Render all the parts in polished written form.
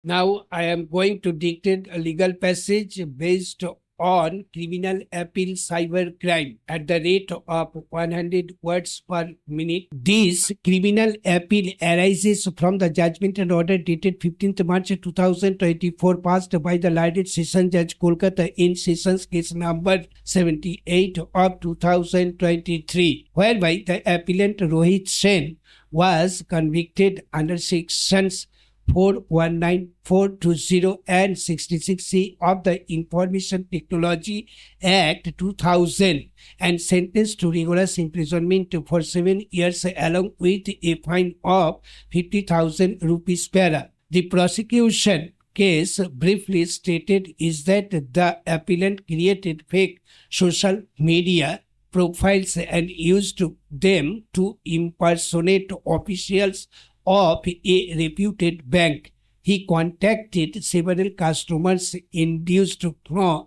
Now I am going to dictate a legal passage based on criminal appeal cybercrime at the rate of 100 words per minute. This criminal appeal arises from the judgment and order dated 15th March 2024 passed by the Learned Session Judge Kolkata in Sessions case number 78 of 2023, whereby the appellant Rohit Sen was convicted under sections 419, 420 and 66C of the Information Technology Act 2000 and sentenced to rigorous imprisonment for 7 years along with a fine of 50,000 rupees per annum. The prosecution case briefly stated is that the appellant created fake social media profiles and used them to impersonate officials of a reputed bank. He contacted several customers, induced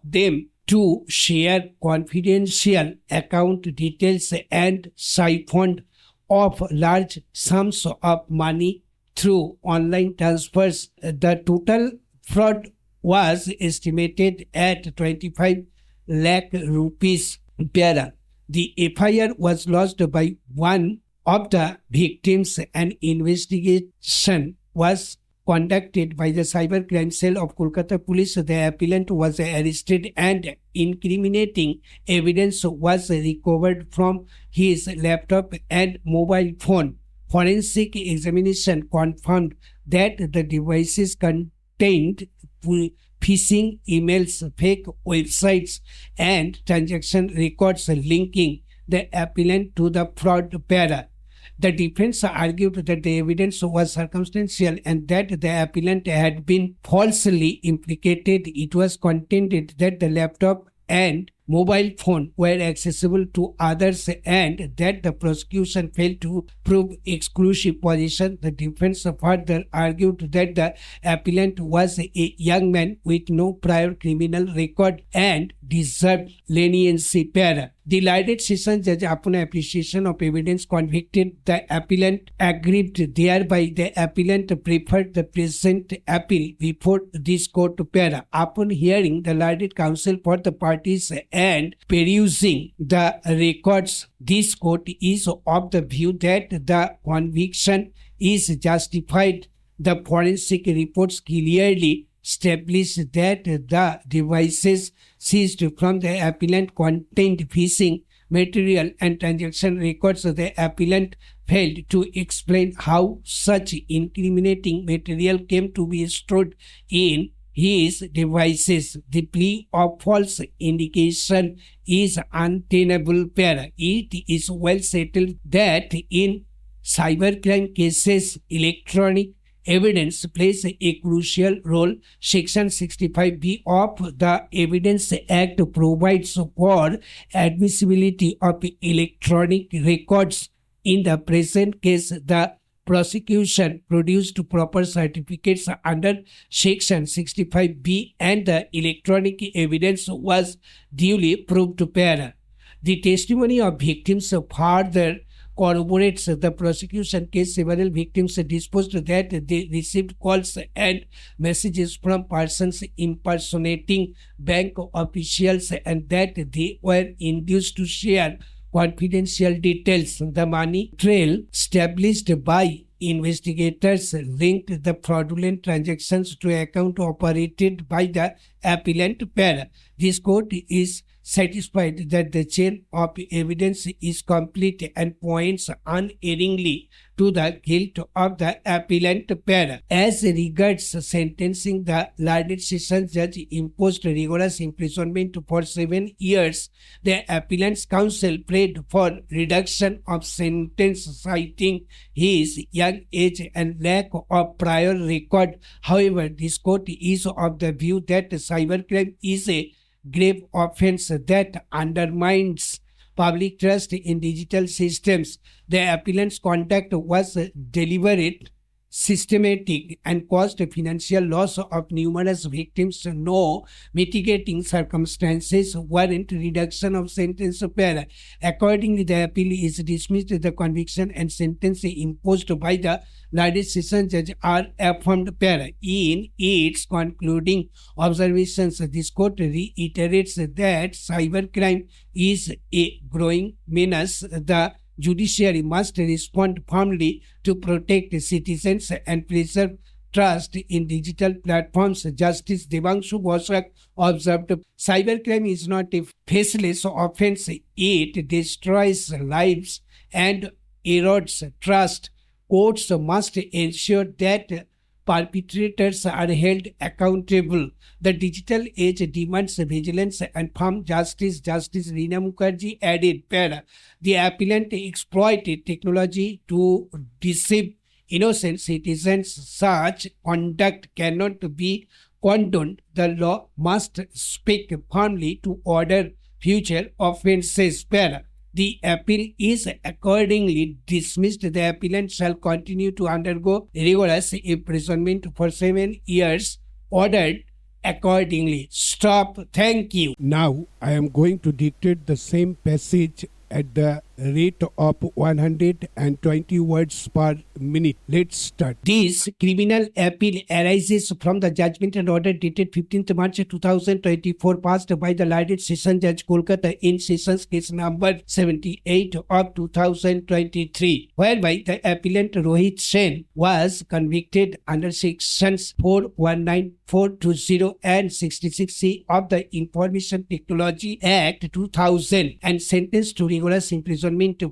them to share confidential account details and siphoned off large sums of money through online transfers. The total fraud was estimated at 25 lakh rupees per annum. The FIR was lodged by one of the victims. An investigation was conducted by the Cybercrime Cell of Kolkata Police. The appellant was arrested and incriminating evidence was recovered from his laptop and mobile phone. Forensic examination confirmed that the devices contained phishing emails, fake websites, and transaction records linking the appellant to the fraud para. The defense argued that the evidence was circumstantial and that the appellant had been falsely implicated. It was contended that the laptop and mobile phone were accessible to others and that the prosecution failed to prove exclusive possession. The defense further argued that the appellant was a young man with no prior criminal record and deserved leniency. The Learned Session Judge, upon appreciation of evidence, convicted the appellant aggrieved. Thereby, the appellant preferred the present appeal before this court. Upon hearing the Learned Counsel for the parties and perusing the records, this court is of the view that the conviction is justified. The forensic reports clearly establish that the devices seized from the appellant contained phishing material and transaction records. The appellant failed to explain how such incriminating material came to be stored in his devices. The plea of false indication is untenable. It is well settled that in cybercrime cases, electronic evidence plays a crucial role. Section 65B of the Evidence Act provides for admissibility of electronic records. In the present case, the prosecution produced proper certificates under Section 65B and the electronic evidence was duly proved to bear. The testimony of victims further corroborates the prosecution case. Several victims disposed that they received calls and messages from persons impersonating bank officials and that they were induced to share confidential details. The money trail established by investigators linked the fraudulent transactions to account operated by the appellant. This court is satisfied that the chain of evidence is complete and points unerringly to the guilt of the appellant. As regards sentencing, the Learned Session Judge imposed rigorous imprisonment for 7 years. The appellant's counsel prayed for reduction of sentence, citing his young age and lack of prior record. However, this court is of the view that cybercrime is a grave offense that undermines public trust in digital systems. The appellant's conduct was deliberate, systematic and caused financial loss of numerous victims. No mitigating circumstances warrant reduction of sentence. Accordingly, the appeal is dismissed. The conviction and sentence imposed by the Ladis Session Judge are affirmed. In its concluding observations, this court reiterates that cybercrime is a growing menace. The judiciary must respond firmly to protect citizens and preserve trust in digital platforms. Justice Devanshu Ghoshak observed, cybercrime is not a faceless offense. It destroys lives and erodes trust. Courts must ensure that perpetrators are held accountable. The digital age demands vigilance and firm justice. Justice Reena Mukherjee added, the appellant exploited technology to deceive innocent citizens. Such conduct cannot be condoned. The law must speak firmly to order future offences. The appeal is accordingly dismissed. The appellant shall continue to undergo rigorous imprisonment for 7 years, ordered accordingly. Stop. Thank you. Now I am going to dictate the same passage at the rate of 120 words per minute. Let's start. This criminal appeal arises from the judgment and order dated 15th March 2024 passed by the Ladis Session Judge Kolkata in Sessions case number 78 of 2023, whereby the appellant Rohit Sen was convicted under sections 419, 420 and 66C of the Information Technology Act 2000 and sentenced to rigorous imprisonment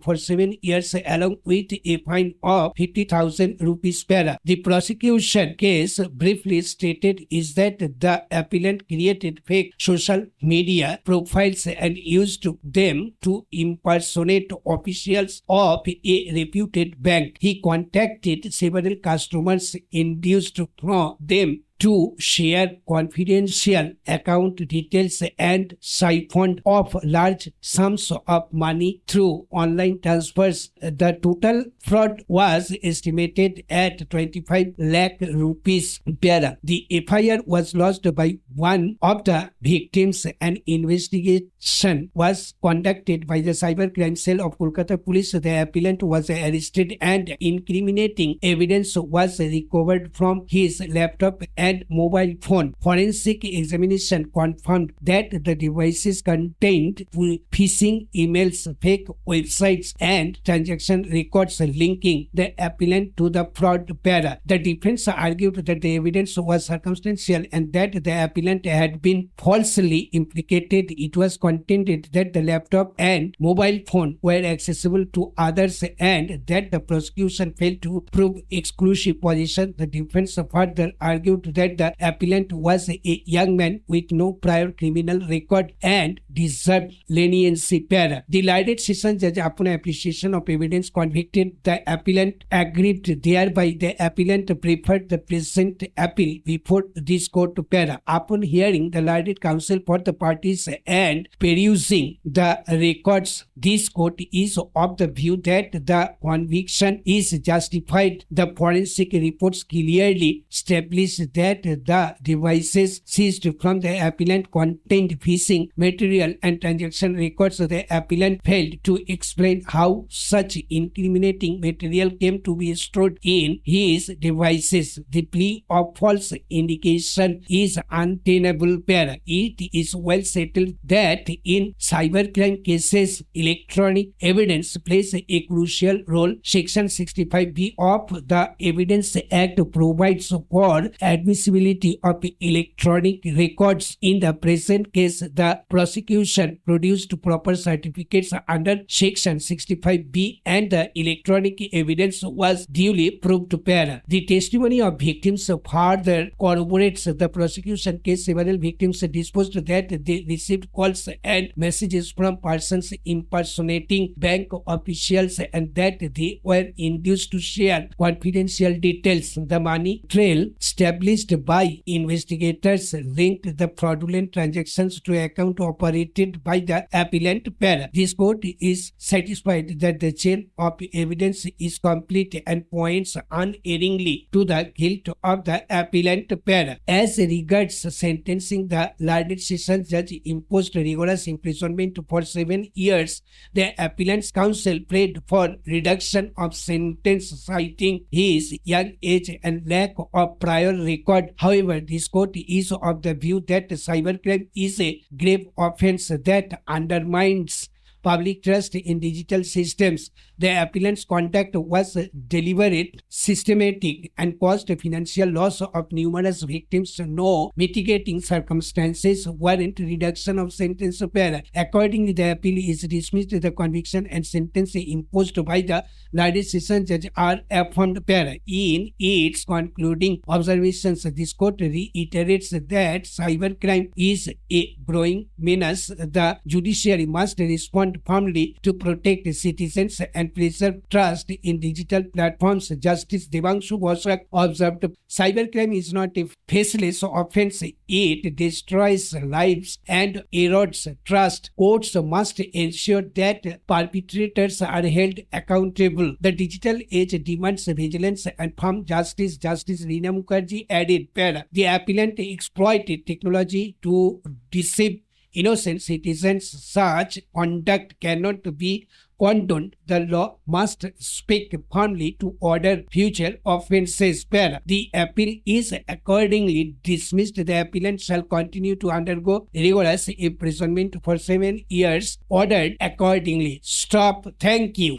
for 7 years along with a fine of 50,000 rupees. The prosecution case briefly stated is that the appellant created fake social media profiles and used them to impersonate officials of a reputed bank. He contacted several customers, induced from them to share confidential account details and siphoned off large sums of money through online transfers. The total fraud was estimated at 25 lakh rupees. The FIR was lodged by one of the victims. An investigation was conducted by the Cybercrime Cell of Kolkata Police. The appellant was arrested and incriminating evidence was recovered from his laptop and mobile phone. Forensic examination confirmed that the devices contained phishing emails, fake websites, and transaction records linking the appellant to the fraud. The defense argued that the evidence was circumstantial and that the appellant had been falsely implicated. It was contended that the laptop and mobile phone were accessible to others and that the prosecution failed to prove exclusive possession. The defense further argued that the appellant was a young man with no prior criminal record and deserved leniency. The Ladis Session Judge, upon appreciation of evidence, convicted the appellant aggrieved. Thereby, the appellant preferred the present appeal before this court. Upon hearing the Ladis counsel for the parties and perusing the records, this court is of the view that the conviction is justified. The forensic reports clearly establish that the devices seized from the appellant contained phishing material and transaction records. The appellant failed to explain how such incriminating material came to be stored in his devices. The plea of false indication is untenable. It is well settled that in cybercrime cases, electronic evidence plays a crucial role. Section 65B of the Evidence Act provides for admissibility of electronic records. In the present case, the prosecution produced proper certificates under Section 65B and the electronic evidence was duly proved. The testimony of victims further corroborates the prosecution case. Several victims disposed that they received calls and messages from persons impersonating bank officials and that they were induced to share confidential details. The money trail established by investigators linked the fraudulent transactions to account operators narrated by the appellant para. This court is satisfied that the chain of evidence is complete and points unerringly to the guilt of the appellant para. As regards sentencing, the learned session judge imposed rigorous imprisonment for 7 years. The appellant's counsel prayed for reduction of sentence, citing his young age and lack of prior record. However, this court is of the view that cybercrime is a grave offense that undermines public trust in digital systems. The appellant's conduct was deliberate, systematic, and caused financial loss of numerous victims. No mitigating circumstances warrant reduction of sentence. Accordingly, the appeal is dismissed. The conviction and sentence imposed by the learned session judge are affirmed. In its concluding observations, this court reiterates that cybercrime is a growing menace. The judiciary must respond firmly to protect citizens and preserve trust in digital platforms. Justice Devanshu Ghoshak observed, cybercrime is not a faceless offense. It destroys lives and erodes trust. Courts must ensure that perpetrators are held accountable. The digital age demands vigilance and firm justice. Justice Reena Mukherjee added, the appellant exploited technology to deceive innocent citizens. Such conduct cannot be condoned. The law must speak firmly to order future offences. The appeal is accordingly dismissed. The appellant shall continue to undergo rigorous imprisonment for 7 years, ordered accordingly. Stop. Thank you.